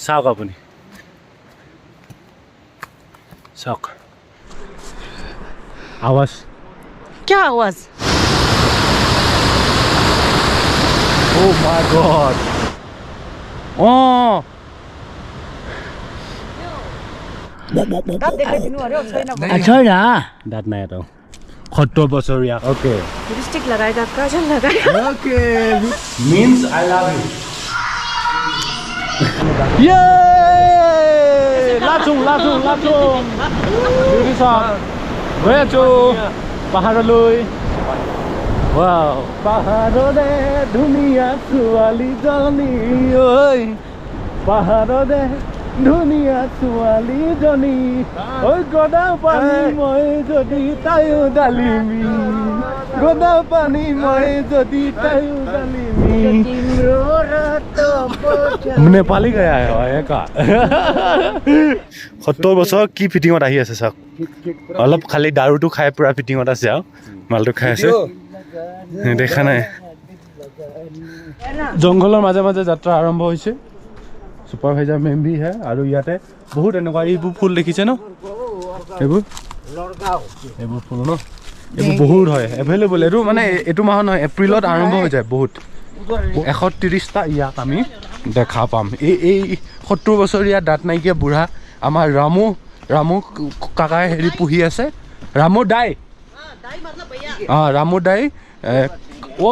চাওক আপুনি চাওক आवाज क्या आवाज Oh my god Oh अच्छा ना दाँत নাই এটা 70 বছৰীয়া ओके लिपस्टिक लगाएगा काजल लगाएगा okay means I love you ये lachung beauty shop गए आছো পাহাৰলৈ wow পাহাৰৰে ধুনীয়া ছোৱালী জনী ঐ পাহাৰৰে ধুনীয়া ছোৱালী জনী ঐ গদা পানী মই যদি তায়ো ডালিমি গদা পানী মই যদি তায়ো ডালিমি नेपाली गया है का 70 বছৰ কি ফিটিঙত আহি আছে চাওক অলপ খালি দাৰুটো খাই পুৰা ফিটিঙত আছে আৰু মালটো খাই আছে দেখা নাই জংঘলৰ মাজে মাজে যাত্ৰা আৰম্ভ হৈছে সুপাৰভাইজাৰ মেম ভি হে আৰু ইয়াতে বহুত এনেকুৱা এইবোৰ ফুল দেখিছে ন এইবোৰ ফুল ন এইবোৰ বহুত হয় এভেইলেবল এইটো মানে এইটো মাহ নহয় এপ্ৰিলত আৰম্ভ হৈ যায় বহুত 130টা ইয়াক আমি দেখা পাম এই 70 বছৰীয়া দাঁত নাইকিয়া বুঢ়া আমাৰ ৰামু কাকাই হেৰি পুহি আছে रामू डाई हाँ रामू डाई वो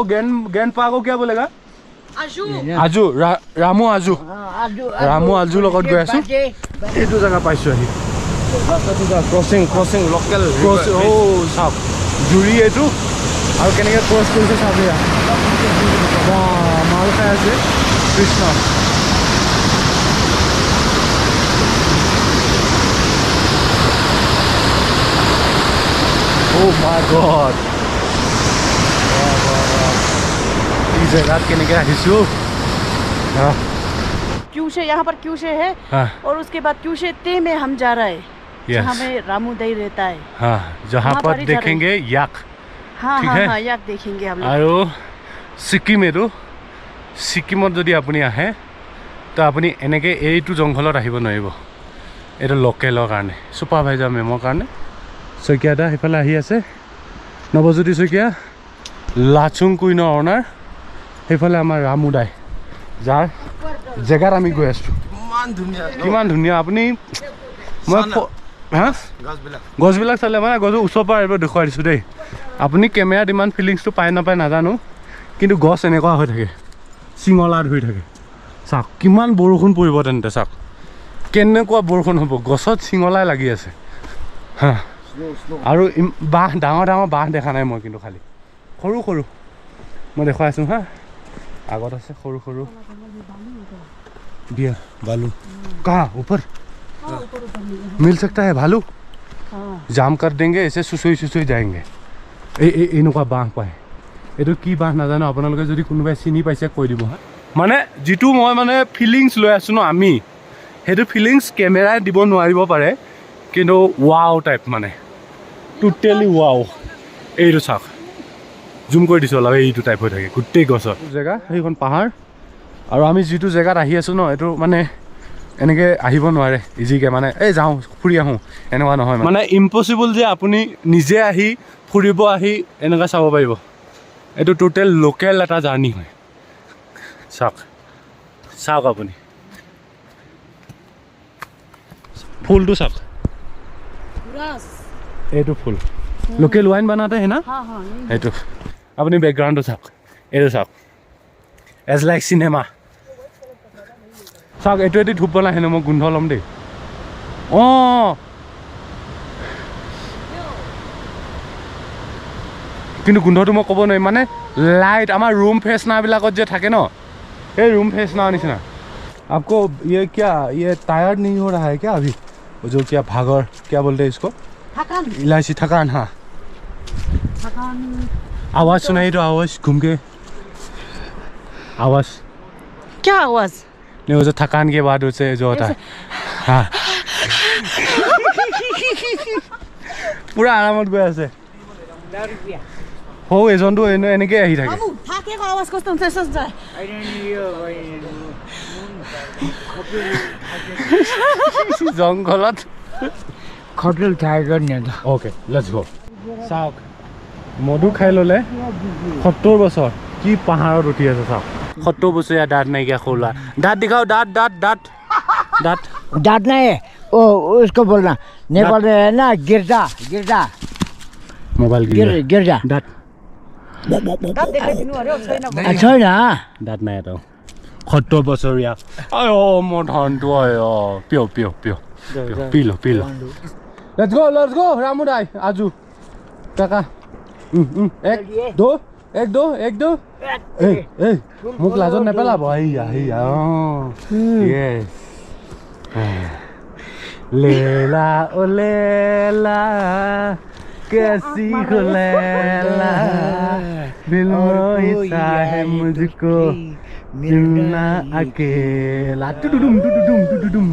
ग्रैंडपा को क्या बोलेगा आजू रामू आजू লগত গৈ আছো এইটো জায়গা পাইছো আহি ক্ৰসিং লোকেল ও সাপ জুৰি এইটো আৰু কেনেকৈ ক্ৰস কৰিছে চাব ইয়া মাল খাই আছে কৃষ্ণ Oh my god इस जगह के निकल हिस्सू क्यूशे यहाँ पर क्यूशे है और उसके बाद क्यूशे ते में हम जा रहे हैं जहाँ में रामू दई रहता है हाँ जहाँ पर देखेंगे याक हाँ हाँ याक देखेंगे हम আৰু সিকিম এটো সিকিমত যদি আপুনি আহে তো আপুনি এনেকৈ এইটো জংঘলত আহিব নোৱাৰিব এটা লোকেলৰ কাৰণে সুপাৰভাইজাৰ মেমৰ কাৰণে শইকীয়া দা সেইফালে আহি আছে নৱজ্যোতি শইকীয়া লাচুং কুইনৰ অনাৰ সেইফালে আমাৰ ৰামু দাই যাৰ জেগাত আমি গৈ আছোঁ কিমান ধুনীয়া আপুনি মই হা গছবিলাক চালে মানে গছৰ ওচৰৰ পৰা এইবোৰ দেখুৱাই দিছোঁ দেই আপুনি কেমেৰাত ইমান ফিলিংছটো পাই নাপায় নাজানো কিন্তু গছ এনেকুৱা হৈ থাকে চিঙলা ধৰি থাকে চাওক কিমান বৰষুণ পৰিব তেন্তে চাওক কেনেকুৱা বৰষুণ হ'ব গছত চিঙলাই লাগি আছে হা আৰু বাঁহ ডাঙৰ বাঁহ দেখা নাই মই কিন্তু খালি সৰু মই দেখুৱাই আছোঁ হা আগত আছে সৰু बिया बालू कहाँ ऊपर मिल सकता है भालू जाम कर देंगे ऐसे सुसुई जाएंगे এনেকুৱা বাঁহ পায় এইটো কি বাঁহ নাজানো আপোনালোকে যদি কোনোবাই চিনি পাইছে কৈ দিব হা মানে যিটো মই মানে ফিলিংছ লৈ আছোঁ ন আমি সেইটো ফিলিংছ কেমেৰাই দিব নোৱাৰিব পাৰে কিন্তু ৱাও টাইপ মানে টোটেলি ৱাও এইটো চাওক জুম কৰি দিছোঁ অলপ এইটো টাইপ হৈ থাকে গোটেই গছৰ জেগা সেইখন পাহাৰ আৰু আমি যিটো জেগাত আহি আছোঁ ন এইটো মানে এনেকৈ আহিব নোৱাৰে ইজিকৈ মানে এই যাওঁ ফুৰি আহোঁ এনেকুৱা নহয় মানে ইম্পচিবল যে আপুনি নিজে আহি ফুৰিব আহি এনেকুৱা চাব পাৰিব এইটো টোটেল লোকেল এটা জাৰ্ণি হয় চাওক আপুনি ফুলটো চাওক এইটো ফুল লোকেল वाइन बनाते हैं ना এইটো আপুনি বেকগ্ৰাউণ্ডটো চাওক এইটো চাওক এজ লাইক চিনেমা চাওক এইটো এটি ধূপ বনাই হেনো মই গোন্ধ ল'ম দেই অঁ কিন্তু গোন্ধটো মই ক'ব নোৱাৰিম মানে লাইট আমাৰ ৰুম ফ্ৰেছনাৰবিলাকত যে থাকে ন এই ৰুম ফ্ৰেছনাৰ নিচিনা आपको ये क्या ये टायर्ड नहीं हो रहा है क्या अभी वो जो क्या भागर क्या बोलते हैं इसको इलायची थकान हाँ आवाज़ सुनाई तो आवाज़ घूम के आवाज़ क्या आवाज़ नहीं वो जो थकान के बाद उसे जो होता है हाँ पूरा आरामत गई আছে हो एजनটো এনেকৈ আহি থাকে থাকে আৱাজ কষ্ট হৈছে যায় জংঘলত hotel tiger NEDA okay let's go চাওক মধু খাই ল'লে 70 বছৰ কি পাহাৰত উঠি আছে চাওক 70 বছৰীয়া দাঁত নাইকিয়া খোলা দাঁত দেখাও দাঁত দাঁত দাঁত दांत दांत नहीं है ओ उसको बोलना नेपाल में है ना गिरजा गिरजा मोबाइल गिरजा दांत अच्छा है ना दांत नहीं तो 70 বছৰীয়া আয়ো মোৰ ধনটো আয়ো পিও পিও পিও পি লো लेट्स गो रामू दाई आजू काका एक दो ए मुख लाजन नहीं पेला भाई यस लेला ओ लेला कैसी हो लेला दिल मोहिता है मुझको मिलना अकेला टुडुडुम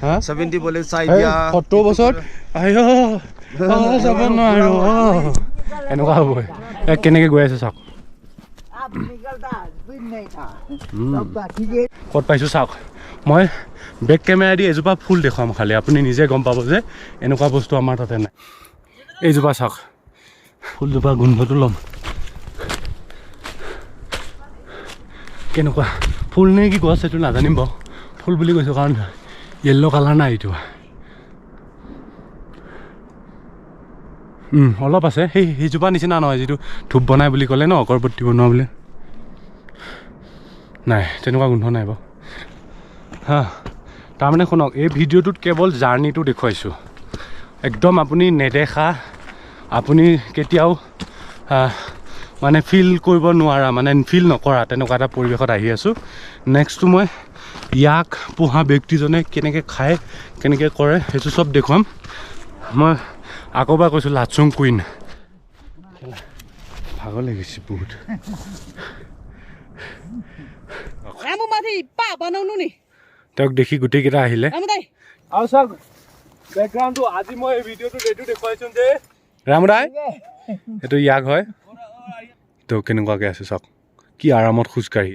हां 70 बोले साइडिया 70 বছৰ আয়ো যাব নোৱাৰো এনেকুৱা হ'ব কেনেকৈ গৈ আছে চাওক ক'ত পাইছোঁ চাওক মই বেক কেমেৰা দি এজোপা ফুল দেখুৱাম খালি আপুনি নিজে গম পাব যে এনেকুৱা বস্তু আমাৰ তাতে নাই এইজোপা চাওক ফুলজোপা গোন্ধটো ল'ম কেনেকুৱা ফুল নে কি গছ এইটো নাজানিম বাৰু ফুল বুলি কৈছোঁ কাৰণ য়েল্ল' কালাৰ নাই এইটো অলপ আছে সেইজোপা নিচিনা নহয় যিটো ধূপ বনাই বুলি ক'লে ন অগৰবত্তি বনোৱা বুলি নাই তেনেকুৱা গোন্ধ নাই বাৰু হা তাৰমানে শুনক এই ভিডিঅ'টোত কেৱল জাৰ্ণিটো দেখুৱাইছোঁ একদম আপুনি নেদেখা আপুনি কেতিয়াও মানে ফিল কৰিব নোৱাৰা মানে ফিল নকৰা তেনেকুৱা এটা পৰিৱেশত আহি আছোঁ নেক্সটটো মই ইয়াক পোহা ব্যক্তিজনে কেনেকৈ খায় কেনেকৈ কৰে সেইটো চব দেখুৱাম মই আকৌবাৰ কৈছোঁ লাচুং কুইন ভাগৰ লাগিছে বহুত তেওঁক দেখি গোটেইকেইটা আহিলে আৰু চাওক বেকগ্ৰাউণ্ডটো আজি মই এই ভিডিঅ'টোত এইটো দেখুৱাইছোঁ যে ৰামদাই এইটো ইয়াক হয় তো কেনেকুৱাকৈ আছে চাওক কি আৰামত খোজকাঢ়ি